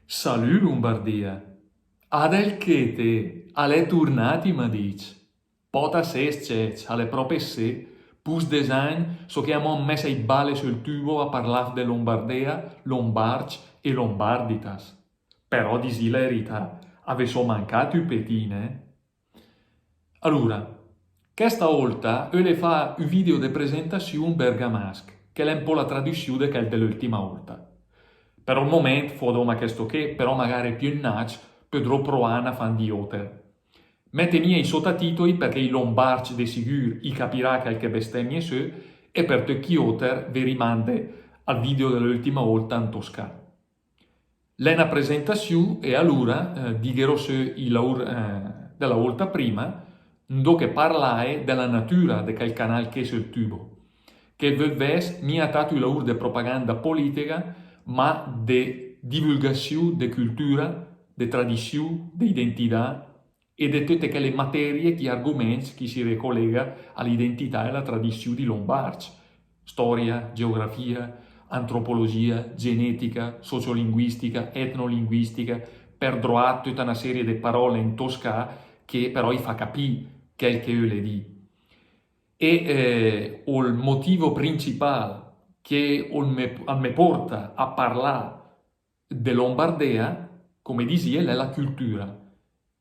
Salut Lombardia! Adel che te, alle tornati ma dici. Pota ses cec, alle proprie se, pus design, so che abbiamo messo i balle sul tubo a parlare de Lombardia, Lombards e Lombarditas. Però disi la verità, avevo mancato i petine. Allora, questa volta io le fa un video di presentazione bergamasca, che è un po' la traduzione che è dell'ultima volta. Per il momento, fodoma questo che, però magari più in nac, potrò provare a fare di oter. Mettemi i sottotitoli perché i lombardi di sicuro i capirà qualche bestemmie su e per te chi oter vi rimande al video dell'ultima volta in toscano. L'ena presentazione e allora digherò su il lavoro della volta prima, dove parlare della natura di quel canale che è sul tubo, che volves mi ha dato il lavoro di propaganda politica, ma di divulgazione di cultura, di tradizione, di identità e di tutte quelle materie e argomenti che si ricollega all'identità e alla tradizione di Lombardi. Storia, geografia, antropologia, genetica, sociolinguistica, etnolinguistica, per droit tutta una serie di parole in toscano che però gli fa capire quel che io le di. E il motivo principale che me porta a parlare de Lombardea, come disia, è la cultura.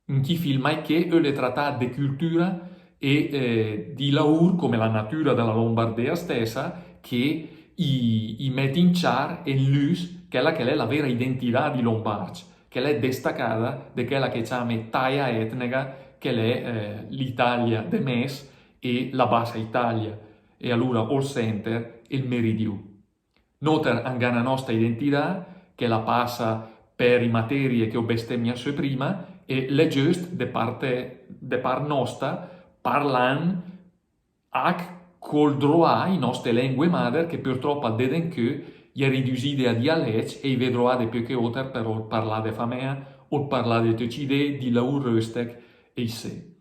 In chi film è che io le trattate di cultura e di lavoro come la natura della Lombardea stessa che i mette in char e in luz quella che è la vera identità di Lombardi, che è destaccata da quella che chiama taia etnica, che è l'Italia de Mes e la Bassa Italia, e allora all center e il meridio. Noter anche la nostra identità, che la passa per i materie che ho bestemmiato prima, e le giusto de par nostra parlan anche col droit in nostre lingue madre che purtroppo deden che è ridusite a dialetti e i vedrò de più che otter per parlare de famea o parlare de tutti di lavoro röstec e se.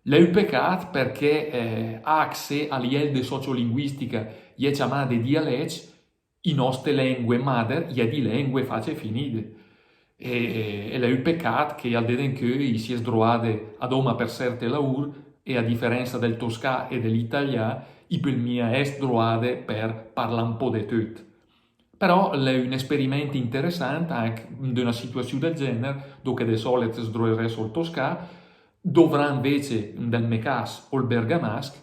L'è un peccato perché se a livello di sociolinguistica è chiamata di dialetti, in nostre lingue madre è di lingue face finite. E l'è un peccato che al deden che si è sdroate ad oma per certe lavoro e a differenza del toscà e dell'italià, i per mia è sdroate per parlare un po' di tutto. Però è un esperimento interessante anche in una situazione del genere, dove di solito sdroerei sul toscà, dovrà invece del mecas o il bergamasc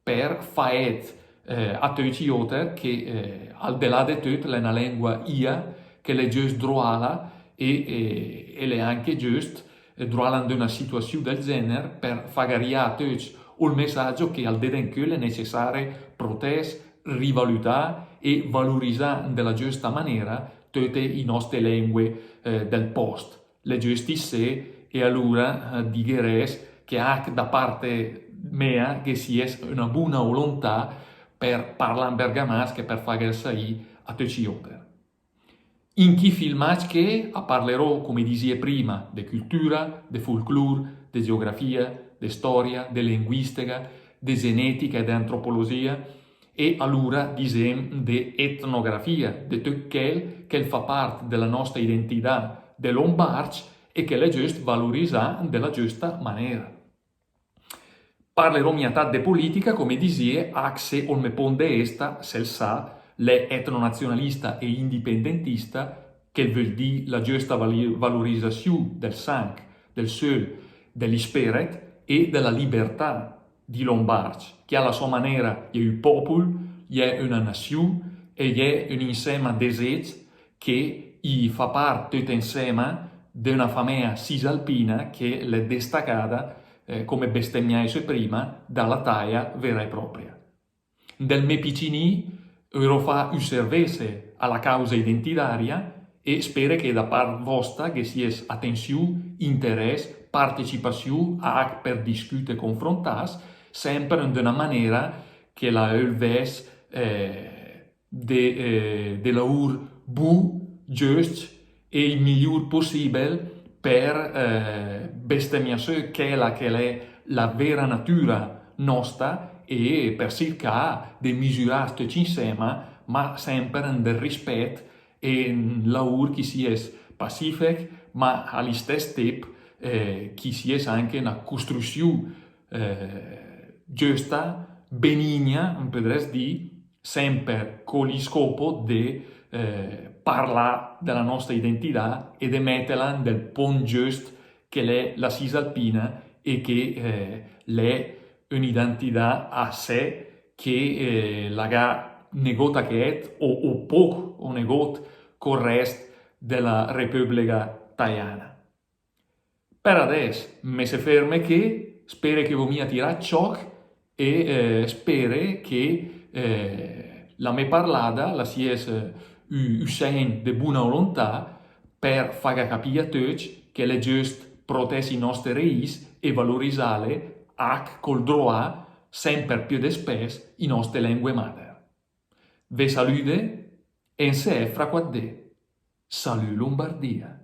per fare a tutti oter che al di là di tutto è una lingua ia che è giusto droala e è anche giusto droala in una situazione del genere per far a tutti il messaggio che al deden che è necessario protest, rivalutare e valorizzare nella giusta maniera tutte le nostre lingue del post. Le giustizie e allora digheres che anche da parte mia che si è una buona volontà per parlare in bergamasco e per fare sai a tutti oper. In chi filmati che parlerò, come disie prima, di cultura, di folklore, di geografia, di storia, di linguistica, di genetica e di antropologia e allora disem di etnografia, di tutto quel che fa parte della nostra identità de Lombardi e che è giusto valorizzare della giusta maniera. Parlerò mietà de politica, come disie, axe o me ponde esta, sel sa, le etnonazionalista e indipendentista, che vuol dire la giusta valorizzazione del sangue, del sol, dell'isperet e della libertà di Lombardi, che alla sua maniera è un popolo, è una nazione e è un insieme desejo che fa parte tutto insieme di una famiglia cisalpina che è destaccata come bestemmiaise prima, dalla taglia vera e propria. Del me piccini ero fa osservese alla causa identitaria e spero che da parte vostra che sia attenzione, interesse, partecipazione per discutere e confrontare, sempre in una maniera che la ulves de lavoro bu, giusto e il miglior possibile per bestemmiare che è la vera natura nostra e per cercare di misurare tutti insieme, ma sempre nel rispetto e nel lavoro che si è pacific, ma allo stesso tempo che sia anche una costruzione giusta, benigna, non potrei dire, sempre con il scopo di parlare della nostra identità e di metterla nel punto giusto che è la Cisalpina e che è un'identità a sé che la negota che è o poco o negot col resto della Repubblica Italiana. Per adesso mi si ferma che spero che voi mi attirate ciò e spero che la mia parlata la sia un segno di buona volontà per far capire a tutti che è giusto proteggere i nostri raici e valorizzare anche col droit sempre più di spesso i nostre lingue madri. Vi saluto e se fra quadde. Salut Lombardia!